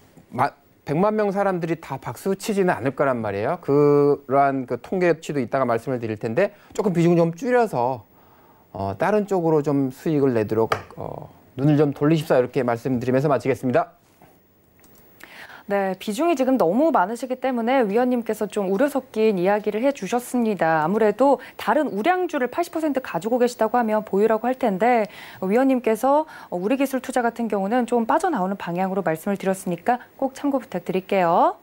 100만 명 사람들이 다 박수 치지는 않을 거란 말이에요. 그러한 그 통계치도 이따가 말씀을 드릴 텐데 조금 비중을 좀 줄여서 다른 쪽으로 좀 수익을 내도록 눈을 좀 돌리십사 이렇게 말씀드리면서 마치겠습니다. 네, 비중이 지금 너무 많으시기 때문에 위원님께서 좀 우려 섞인 이야기를 해주셨습니다. 아무래도 다른 우량주를 80% 가지고 계시다고 하면 보유라고 할 텐데 위원님께서 우리기술 투자 같은 경우는 좀 빠져나오는 방향으로 말씀을 드렸으니까 꼭 참고 부탁드릴게요.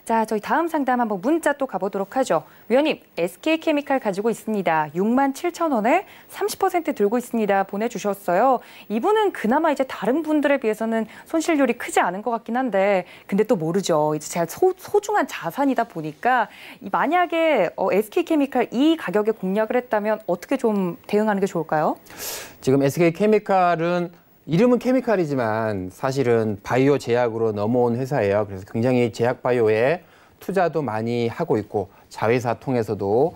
자, 저희 다음 상담 한번 문자 또 가보도록 하죠. 위원님, SK케미칼 가지고 있습니다. 67,000원에 30% 들고 있습니다. 보내주셨어요. 이분은 그나마 이제 다른 분들에 비해서는 손실률이 크지 않은 것 같긴 한데 근데 또 모르죠. 이제 제가 소중한 자산이다 보니까 만약에 SK케미칼 이 가격에 공략을 했다면 어떻게 좀 대응하는 게 좋을까요? 지금 SK케미칼은 이름은 케미칼이지만 사실은 바이오 제약으로 넘어온 회사예요. 그래서 굉장히 제약 바이오에 투자도 많이 하고 있고 자회사 통해서도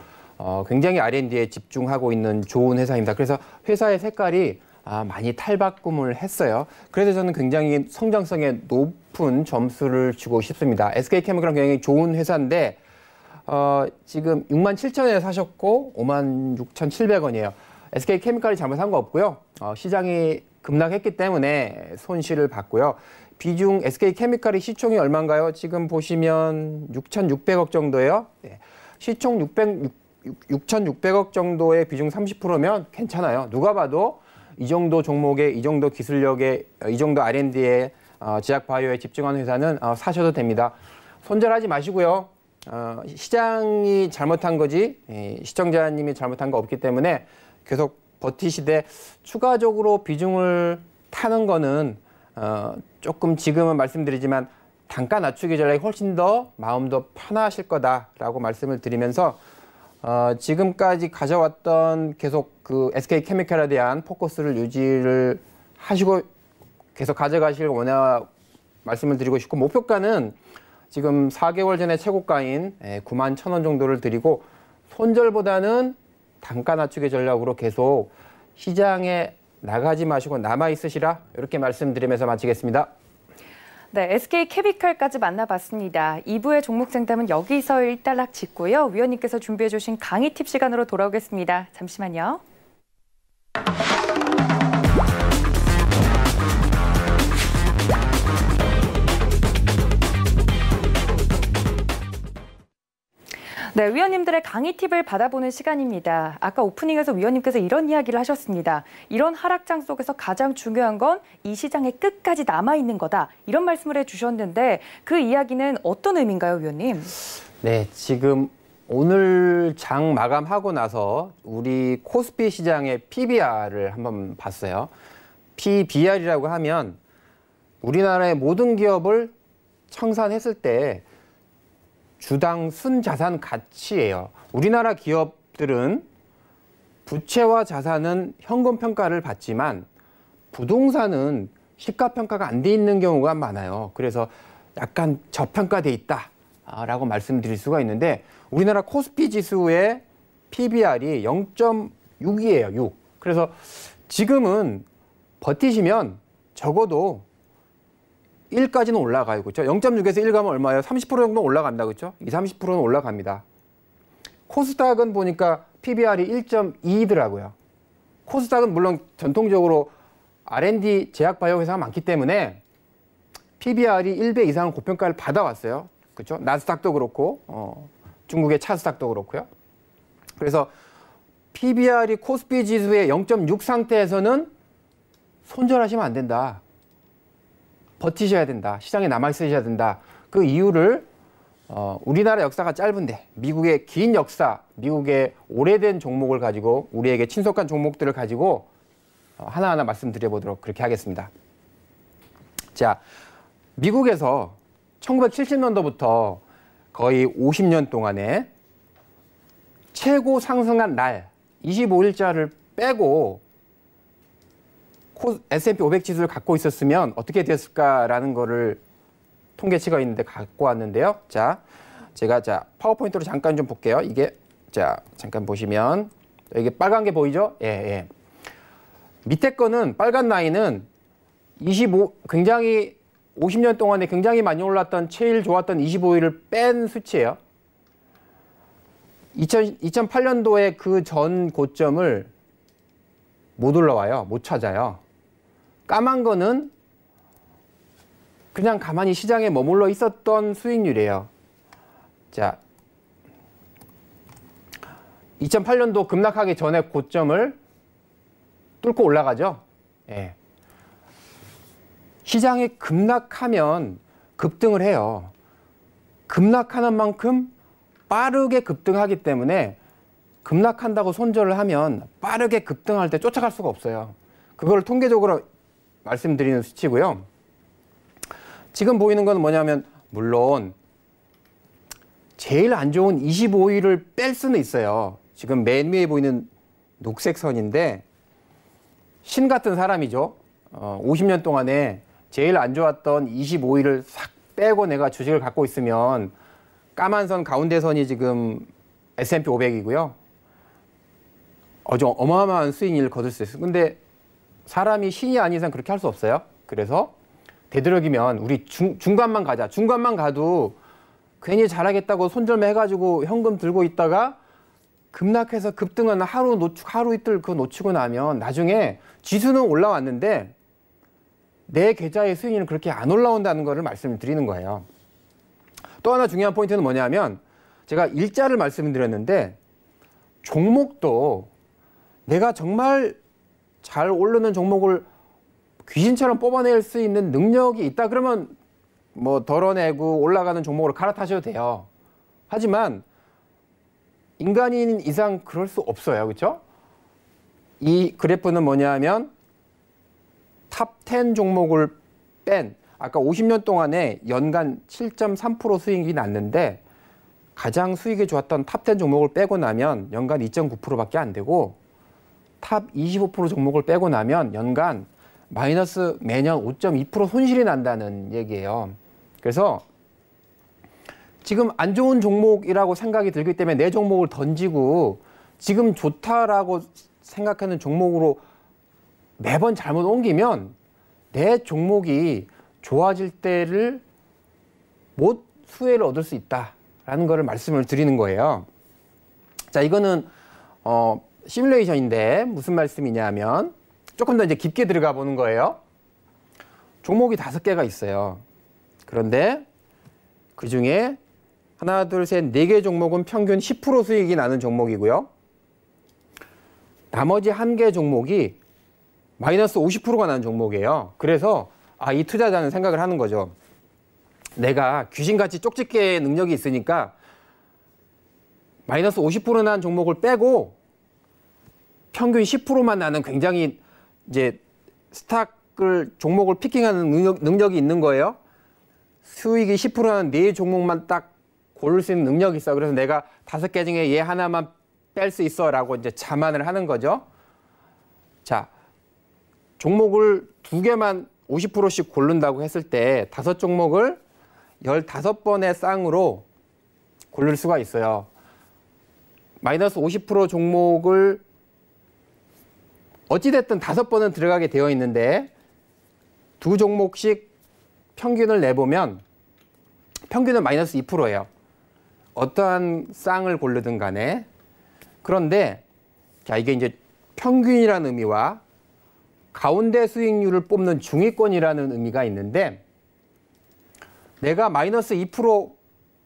굉장히 R&D에 집중하고 있는 좋은 회사입니다. 그래서 회사의 색깔이 많이 탈바꿈을 했어요. 그래서 저는 굉장히 성장성에 높은 점수를 주고 싶습니다. SK케미칼은 굉장히 좋은 회사인데 지금 67,000원에 사셨고 56,700원이에요. SK케미칼이 잘못한 거 없고요. 시장이 급락했기 때문에 손실을 봤고요. 비중 SK케미칼이 시총이 얼마인가요? 지금 보시면 6,600억 정도예요. 네. 시총 6,600억 정도의 비중 30%면 괜찮아요. 누가 봐도 이 정도 종목에, 이 정도 기술력에, 이 정도 R&D에 제약 바이오에 집중하는 회사는 사셔도 됩니다. 손절하지 마시고요. 시장이 잘못한 거지 시청자님이 잘못한 거 없기 때문에 계속 버티시되 추가적으로 비중을 타는 거는 조금 지금은 말씀드리지만 단가 낮추기 전략이 훨씬 더 마음도 편하실 거다라고 말씀을 드리면서 지금까지 가져왔던 계속 그 SK케미칼에 대한 포커스를 유지를 하시고 계속 가져가시길 말씀을 드리고 싶고 목표가는 지금 4개월 전에 최고가인 91,000원 정도를 드리고 손절보다는 단가 낮추기 전략으로 계속 시장에 나가지 마시고 남아 있으시라 이렇게 말씀드리면서 마치겠습니다. 네, SK케미칼까지 만나봤습니다. 2부의 종목 상담은 여기서 일단락 짓고요. 위원님께서 준비해 주신 강의 팁 시간으로 돌아오겠습니다. 잠시만요. 네, 위원님들의 강의 팁을 받아보는 시간입니다. 아까 오프닝에서 위원님께서 이런 이야기를 하셨습니다. 이런 하락장 속에서 가장 중요한 건 이 시장에 끝까지 남아있는 거다. 이런 말씀을 해주셨는데 그 이야기는 어떤 의미인가요, 위원님? 네, 지금 오늘 장 마감하고 나서 우리 코스피 시장의 PBR을 한번 봤어요. PBR이라고 하면 우리나라의 모든 기업을 청산했을 때 주당 순자산 가치예요. 우리나라 기업들은 부채와 자산은 현금 평가를 받지만 부동산은 시가 평가가 안 돼 있는 경우가 많아요. 그래서 약간 저평가돼 있다라고 말씀드릴 수가 있는데 우리나라 코스피 지수의 PBR이 0.6이에요. 6. 그래서 지금은 버티시면 적어도 1까지는 올라가요. 그렇죠? 0.6에서 1 가면 얼마예요? 30% 정도 올라간다. 그렇죠? 30%는 올라갑니다. 코스닥은 보니까 PBR이 1.2더라고요. 코스닥은 물론 전통적으로 R&D 제약 바이오 회사가 많기 때문에 PBR이 1배 이상의 고평가를 받아왔어요. 그렇죠? 나스닥도 그렇고 중국의 차스닥도 그렇고요. 그래서 PBR이 코스피 지수의 0.6 상태에서는 손절하시면 안 된다. 버티셔야 된다. 시장에 남아있으셔야 된다. 그 이유를 우리나라 역사가 짧은데 미국의 긴 역사, 미국의 오래된 종목을 가지고 우리에게 친숙한 종목들을 가지고 하나하나 말씀드려보도록 그렇게 하겠습니다. 자, 미국에서 1970년도부터 거의 50년 동안에 최고 상승한 날 25일자를 빼고 S&P 500 지수를 갖고 있었으면 어떻게 됐을까라는 거를 통계치가 있는데 갖고 왔는데요. 자, 제가 파워포인트로 잠깐 좀 볼게요. 이게 잠깐 보시면 이게 빨간 게 보이죠? 예. 밑에 거는 빨간 라인은 굉장히 50년 동안에 굉장히 많이 올랐던 제일 좋았던 25일을 뺀 수치예요. 2008년도에 그 전 고점을 못 올라와요. 못 찾아요. 까만 거는 그냥 가만히 시장에 머물러 있었던 수익률이에요. 자, 2008년도 급락하기 전에 고점을 뚫고 올라가죠. 예. 시장이 급락하면 급등을 해요. 급락하는 만큼 빠르게 급등하기 때문에 급락한다고 손절을 하면 빠르게 급등할 때 쫓아갈 수가 없어요. 그걸 통계적으로 말씀드리는 수치고요. 지금 보이는 건 뭐냐면 물론 제일 안 좋은 25일을 뺄 수는 있어요. 지금 맨 위에 보이는 녹색 선인데 신 같은 사람이죠. 50년 동안에 제일 안 좋았던 25일을 싹 빼고 내가 주식을 갖고 있으면 까만 선 가운데 선이 지금 S&P 500이고요. 아주 어마어마한 수익률을 거둘 수 있어요. 근데 사람이 신이 아닌 이상 그렇게 할 수 없어요. 그래서 되도록이면 우리 중간만 가자. 중간만 가도 괜히 잘하겠다고 손절매 해가지고 현금 들고 있다가 급락해서 급등은 하루 이틀 그거 놓치고 나면 나중에 지수는 올라왔는데 내 계좌의 수익률은 그렇게 안 올라온다는 거를 말씀을 드리는 거예요. 또 하나 중요한 포인트는 뭐냐면 제가 일자를 말씀드렸는데 종목도 내가 정말 잘 오르는 종목을 귀신처럼 뽑아낼 수 있는 능력이 있다 그러면 뭐 덜어내고 올라가는 종목으로 갈아타셔도 돼요. 하지만 인간인 이상 그럴 수 없어요. 그렇죠? 이 그래프는 뭐냐면 탑 10 종목을 뺀 아까 50년 동안에 연간 7.3% 수익이 났는데 가장 수익이 좋았던 탑 10 종목을 빼고 나면 연간 2.9%밖에 안 되고 탑 25% 종목을 빼고 나면 연간 마이너스 매년 5.2% 손실이 난다는 얘기예요. 그래서 지금 안 좋은 종목이라고 생각이 들기 때문에 내 종목을 던지고 지금 좋다라고 생각하는 종목으로 매번 잘못 옮기면 내 종목이 좋아질 때를 못 수혜를 얻을 수 있다라는 거를 말씀을 드리는 거예요. 자, 이거는 시뮬레이션인데 무슨 말씀이냐면 조금 더 이제 깊게 들어가 보는 거예요. 종목이 5개가 있어요. 그런데 그 중에 하나, 둘, 셋, 4개 종목은 평균 10% 수익이 나는 종목이고요. 나머지 1개 종목이 마이너스 50%가 나는 종목이에요. 그래서 이 투자자는 생각을 하는 거죠. 내가 귀신같이 쪽집게 능력이 있으니까 마이너스 50% 난 종목을 빼고 평균 10%만 나는 굉장히 이제 종목을 피킹하는 능력이 있는 거예요. 수익이 10% 나는 4 종목만 딱 고를 수 있는 능력이 있어. 그래서 내가 5개 중에 얘 하나만 뺄 수 있어 라고 이제 자만을 하는 거죠. 자, 종목을 2개만 50%씩 고른다고 했을 때 5종목을 15번의 쌍으로 고를 수가 있어요. 마이너스 50% 종목을 어찌됐든 5번은 들어가게 되어 있는데 2종목씩 평균을 내보면 평균은 마이너스 2%예요. 어떠한 쌍을 고르든 간에. 그런데 자, 이게 이제 평균이라는 의미와 가운데 수익률을 뽑는 중위권이라는 의미가 있는데, 내가 마이너스 2%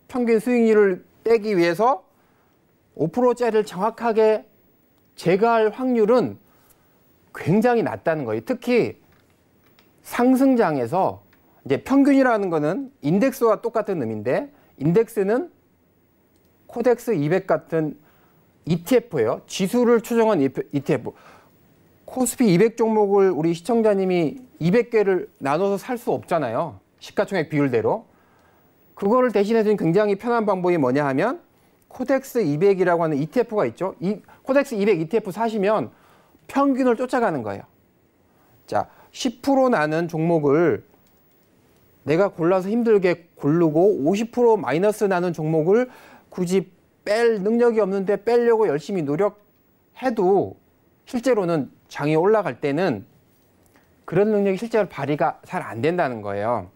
평균 수익률을 빼기 위해서 5%짜리를 정확하게 제거할 확률은 굉장히 낮다는 거예요. 특히 상승장에서 이제 평균이라는 거는 인덱스와 똑같은 의미인데, 인덱스는 코덱스 200 같은 ETF예요. 지수를 추정한 ETF. 코스피 200 종목을 우리 시청자님이 200개를 나눠서 살 수 없잖아요. 시가총액 비율대로. 그거를 대신해주는 굉장히 편한 방법이 뭐냐 하면 코덱스 200이라고 하는 ETF가 있죠. 이 코덱스 200 ETF 사시면 평균을 쫓아가는 거예요. 자, 10% 나는 종목을 내가 골라서 힘들게 고르고 50% 마이너스 나는 종목을 굳이 뺄 능력이 없는데 빼려고 열심히 노력해도 실제로는 장이 올라갈 때는 그런 능력이 실제로 발휘가 잘 안 된다는 거예요.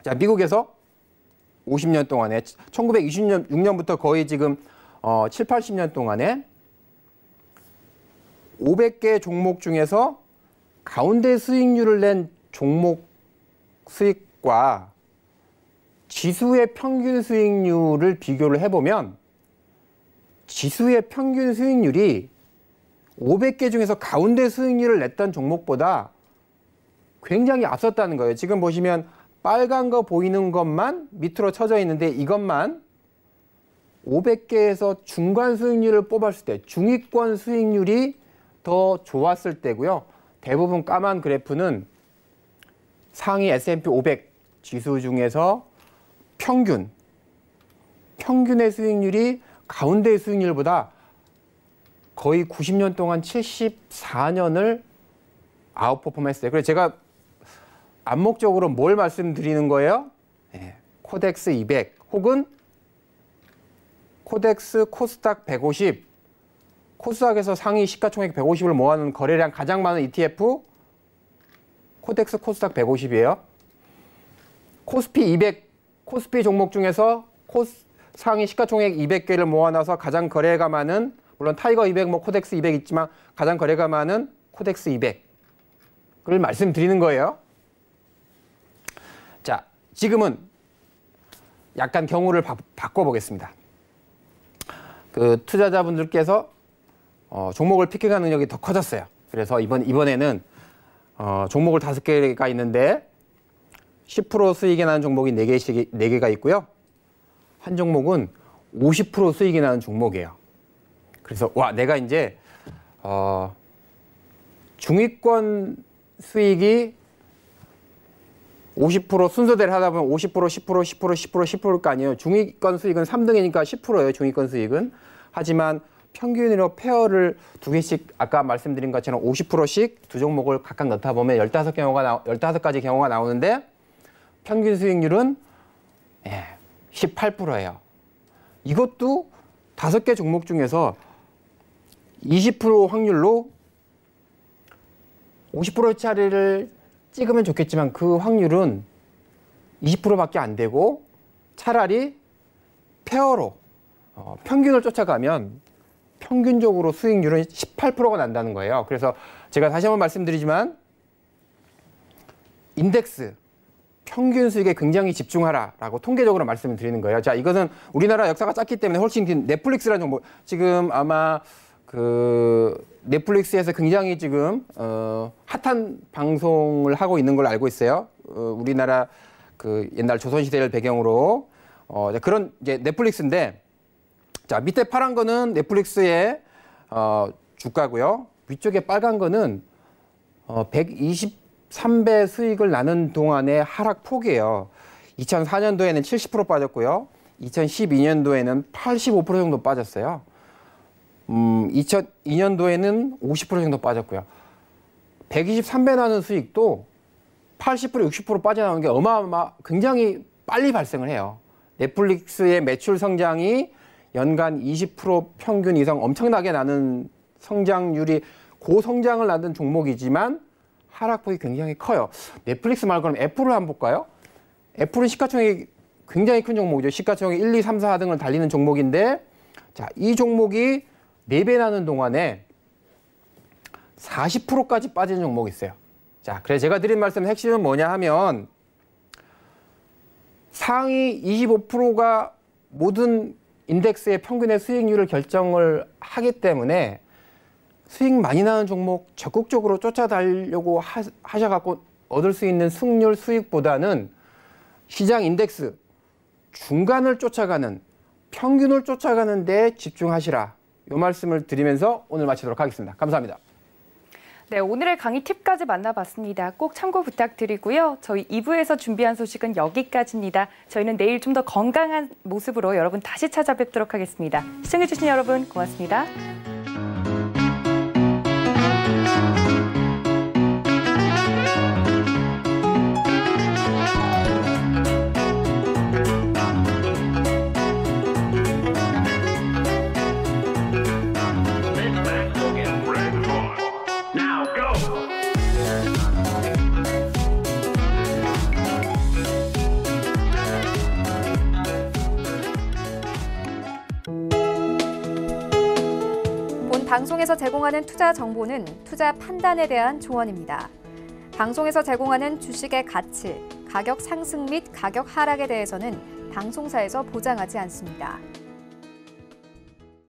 자, 미국에서 50년 동안에 1926년부터 거의 지금 7, 80년 동안에 500개 종목 중에서 가운데 수익률을 낸 종목 수익과 지수의 평균 수익률을 비교를 해보면 지수의 평균 수익률이 500개 중에서 가운데 수익률을 냈던 종목보다 굉장히 앞섰다는 거예요. 지금 보시면 빨간 거 보이는 것만 밑으로 쳐져 있는데 이것만 500개에서 중간 수익률을 뽑았을 때 중위권 수익률이 더 좋았을 때고요. 대부분 까만 그래프는 상위 S&P 500 지수 중에서 평균의 수익률이 가운데의 수익률보다 거의 90년 동안 74년을 아웃퍼폼 했어요. 그래서 제가 암묵적으로 뭘 말씀드리는 거예요? 네, 코덱스 200 혹은 코덱스 코스닥 150, 코스닥에서 상위 시가총액 150을 모아놓은 거래량 가장 많은 ETF 코덱스 코스닥 150이에요. 코스피 200, 코스피 종목 중에서 상위 시가총액 200개를 모아놔서 가장 거래가 많은, 물론 타이거 200, 코덱스 200 있지만 가장 거래가 많은 코덱스 200을 말씀드리는 거예요. 자, 지금은 약간 경우를 바꿔보겠습니다. 그 투자자분들께서 종목을 피킹하는 능력이 더 커졌어요. 그래서 이번에는 종목을 5개가 있는데 10% 수익이 나는 종목이 4개가 있고요. 한 종목은 50% 수익이 나는 종목이에요. 그래서 내가 이제 중위권 수익이 50% 순서대로 하다 보면 50%, 10%, 10%, 10%, 10%일 거 아니에요. 중위권 수익은 3등이니까 10%예요. 중위권 수익은. 하지만 평균으로 페어를 2개씩 아까 말씀드린 것처럼 50%씩 두 종목을 각각 넣다 보면 15가지 경우가 나오는데 평균 수익률은 18%예요. 이것도 5개 종목 중에서 20% 확률로 50%짜리를 찍으면 좋겠지만 그 확률은 20%밖에 안 되고 차라리 페어로 평균을 쫓아가면 평균적으로 수익률은 18%가 난다는 거예요. 그래서 제가 다시 한번 말씀드리지만 인덱스 평균 수익에 굉장히 집중하라라고 통계적으로 말씀을 드리는 거예요. 자, 이것은 우리나라 역사가 짧기 때문에 훨씬 긴 넷플릭스라는 정보, 지금 아마 그 넷플릭스에서 굉장히 지금 핫한 방송을 하고 있는 걸로 알고 있어요. 우리나라 그 옛날 조선시대를 배경으로 그런 이제 넷플릭스인데, 자, 밑에 파란 거는 넷플릭스의 주가고요. 위쪽에 빨간 거는 123배 수익을 나는 동안의 하락폭이에요. 2004년도에는 70% 빠졌고요. 2012년도에는 85% 정도 빠졌어요. 2002년도에는 50% 정도 빠졌고요. 123배 나는 수익도 80%, 60% 빠져나오는 게 굉장히 빨리 발생을 해요. 넷플릭스의 매출 성장이 연간 20% 평균 이상 엄청나게 나는 성장률이 고성장을 나는 종목이지만 하락폭이 굉장히 커요. 넷플릭스 말고 그럼 애플을 한번 볼까요? 애플은 시가총액이 굉장히 큰 종목이죠. 시가총액 1, 2, 3, 4 등을 달리는 종목인데, 자, 이 종목이 4배 나는 동안에 40%까지 빠진 종목이 있어요. 자, 그래서 제가 드린 말씀 핵심은 뭐냐 하면 상위 25%가 모든 인덱스의 평균의 수익률을 결정을 하기 때문에 수익 많이 나는 종목 적극적으로 쫓아다니려고 하셔갖고 얻을 수 있는 승률 수익보다는 시장 인덱스 중간을 쫓아가는 평균을 쫓아가는 데 집중하시라. 이 말씀을 드리면서 오늘 마치도록 하겠습니다. 감사합니다. 네, 오늘의 강의 팁까지 만나봤습니다. 꼭 참고 부탁드리고요. 저희 2부에서 준비한 소식은 여기까지입니다. 저희는 내일 좀 더 건강한 모습으로 여러분 다시 찾아뵙도록 하겠습니다. 시청해주신 여러분 고맙습니다. 방송에서 제공하는 투자 정보는 투자 판단에 대한 조언입니다. 방송에서 제공하는 주식의 가치, 가격 상승 및 가격 하락에 대해서는 방송사에서 보장하지 않습니다.